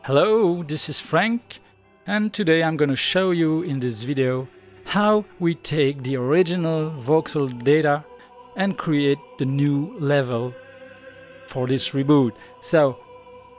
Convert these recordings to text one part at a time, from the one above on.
Hello, this is Frank, and today I'm going to show you in this video how we take the original voxel data and create the new level for this reboot. So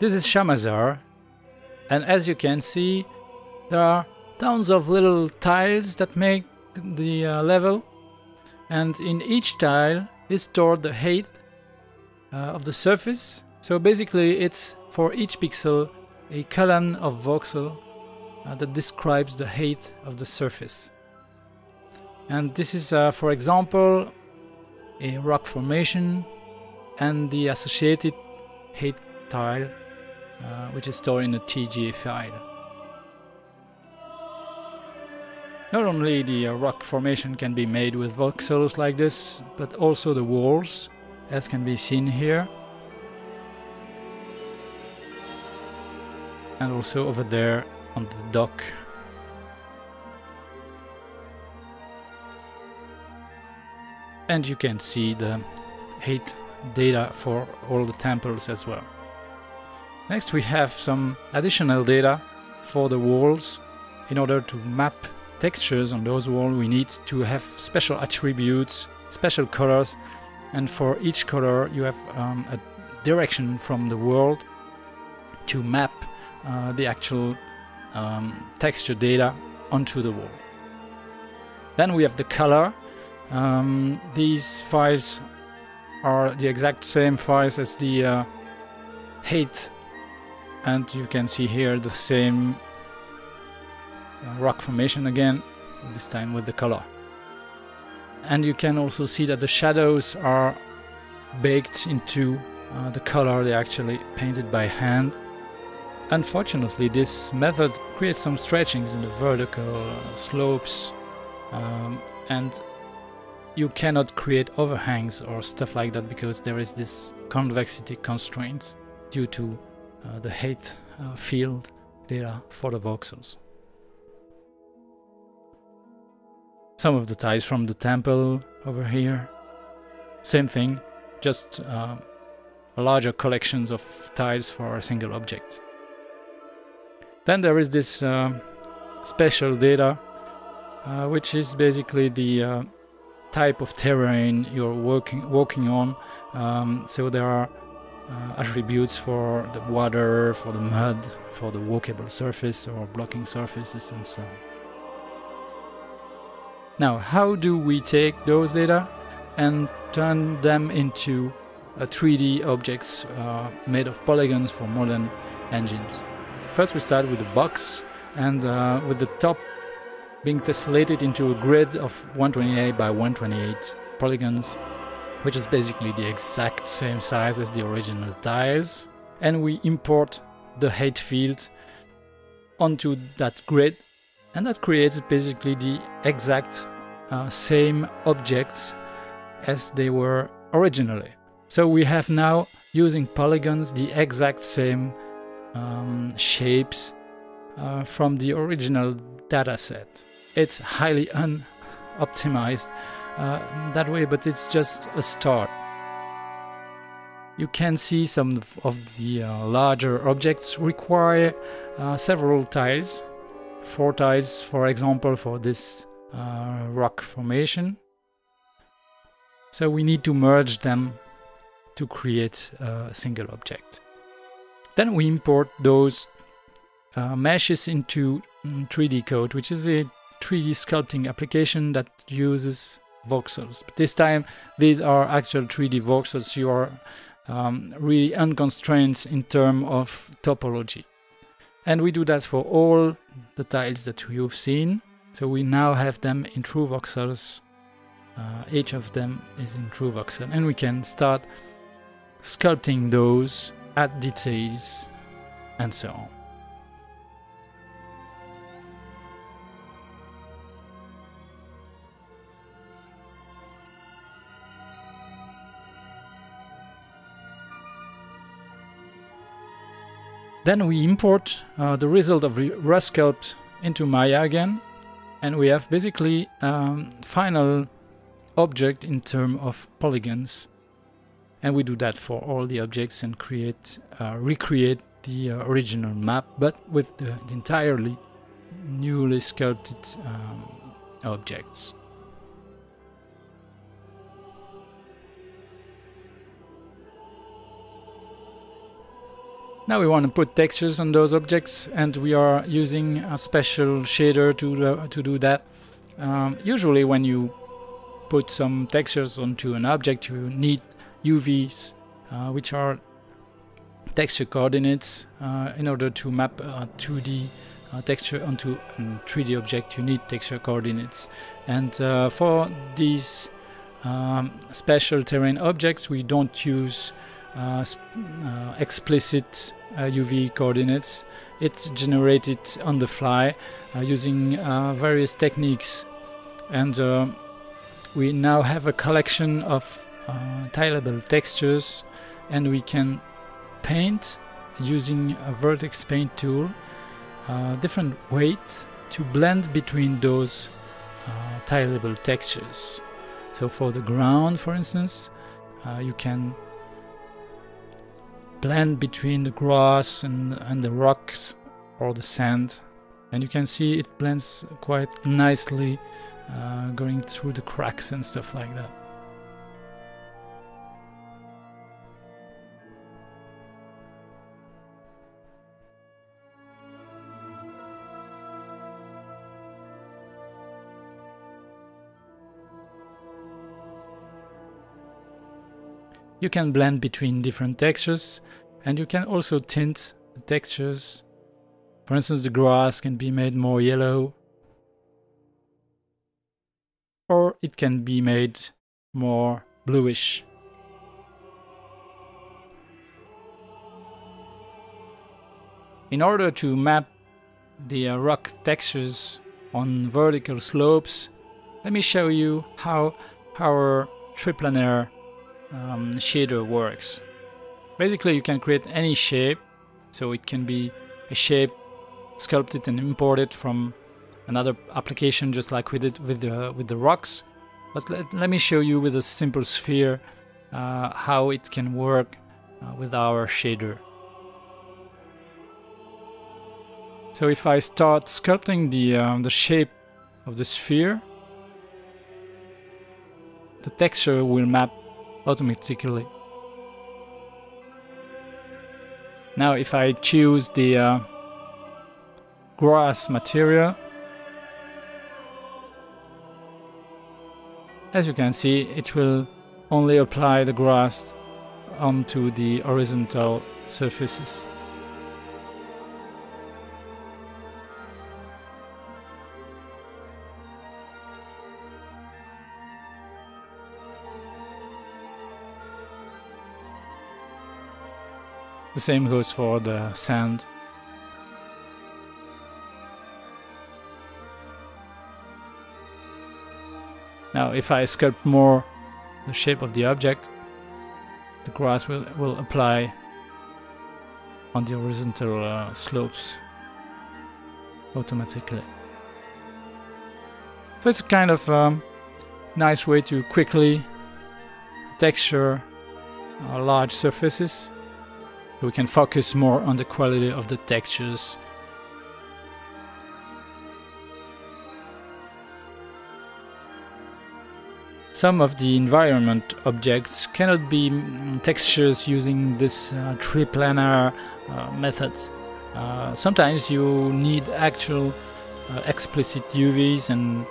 this is Shamazaar, and as you can see there are tons of little tiles that make the level, and in each tile is stored the height of the surface. So basically it's for each pixel a column of voxel that describes the height of the surface. And this is for example a rock formation and the associated height tile which is stored in a TGA file. Not only the rock formation can be made with voxels like this, but also the walls, as can be seen here. And also over there on the dock. And you can see the height data for all the temples as well. Next we have some additional data for the walls. In order to map textures on those walls we need to have special attributes, special colors, and for each color you have a direction from the world to map the actual texture data onto the wall. Then we have the color. These files are the exact same files as the height, and you can see here the same rock formation again, this time with the color. And you can also see that the shadows are baked into the color they actually painted by hand. Unfortunately, this method creates some stretchings in the vertical slopes, and you cannot create overhangs or stuff like that because there is this convexity constraints due to the height field data for the voxels. Some of the tiles from the temple over here, same thing, just larger collections of tiles for a single object. Then there is this special data, which is basically the type of terrain you're walking on. So there are attributes for the water, for the mud, for the walkable surface or blocking surfaces and so on. Now, how do we take those data and turn them into 3D objects made of polygons for modern engines? First we start with the box, and with the top being tessellated into a grid of 128 by 128 polygons, which is basically the exact same size as the original tiles. And we import the height field onto that grid, and that creates basically the exact same objects as they were originally. So we have now, using polygons, the exact same shapes from the original data set. It's highly unoptimized that way, but it's just a start. You can see some of the larger objects require several tiles, 4 tiles for example for this rock formation. So we need to merge them to create a single object. Then we import those meshes into 3D Code, which is a 3D sculpting application that uses voxels. But this time these are actual 3D voxels. You are really unconstrained in terms of topology. And we do that for all the tiles that you've seen. So we now have them in true voxels. Each of them is in true voxel, and we can start sculpting those, add details, and so on. Then we import the result of resculpt into Maya again, and we have basically final object in terms of polygons. And we do that for all the objects and recreate the original map, but with the entirely newly sculpted objects. Now we want to put textures on those objects, and we are using a special shader to do that. Usually when you put some textures onto an object, you need UVs, which are texture coordinates. In order to map a 2D texture onto a 3D object, you need texture coordinates. And for these special terrain objects, we don't use explicit UV coordinates. It's generated on the fly using various techniques, and we now have a collection of tileable textures, and we can paint using a vertex paint tool different weight to blend between those tileable textures. So for the ground, for instance, you can blend between the grass and the rocks or the sand, and you can see it blends quite nicely, going through the cracks and stuff like that. You can blend between different textures, and you can also tint the textures. For instance, the grass can be made more yellow, or it can be made more bluish. In order to map the rock textures on vertical slopes, let me show you how our triplanar shader works. Basically, you can create any shape, so it can be a shape sculpted and imported from another application, just like we did with the rocks. But let me show you with a simple sphere how it can work with our shader. So if I start sculpting the shape of the sphere, the texture will map automatically. Now if I choose the grass material, as you can see, it will only apply the grass onto the horizontal surfaces. The same goes for the sand. Now if I sculpt more the shape of the object, the grass will apply on the horizontal slopes automatically. So it's a kind of nice way to quickly texture large surfaces. We can focus more on the quality of the textures. Some of the environment objects cannot be textures using this triplanar method. Sometimes you need actual explicit UVs and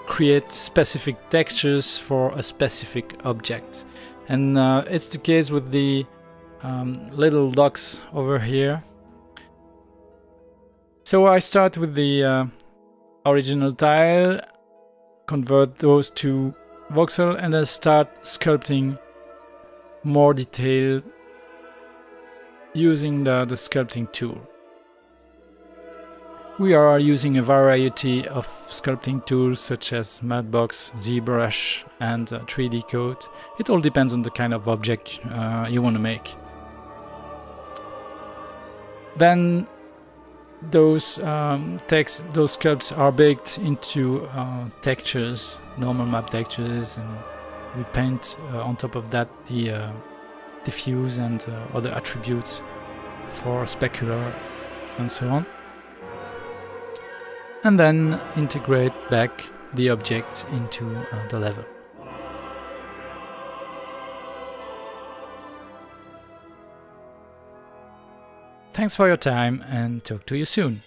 create specific textures for a specific object. And it's the case with the little dots over here. So I start with the original tile, convert those to voxel, and then start sculpting more detail using the sculpting tool. We are using a variety of sculpting tools such as Mudbox, ZBrush, and 3D Code. It all depends on the kind of object you want to make. Then those sculpts are baked into textures, normal map textures, and we paint on top of that the diffuse and other attributes for specular and so on. And then integrate back the object into the level. Thanks for your time and talk to you soon.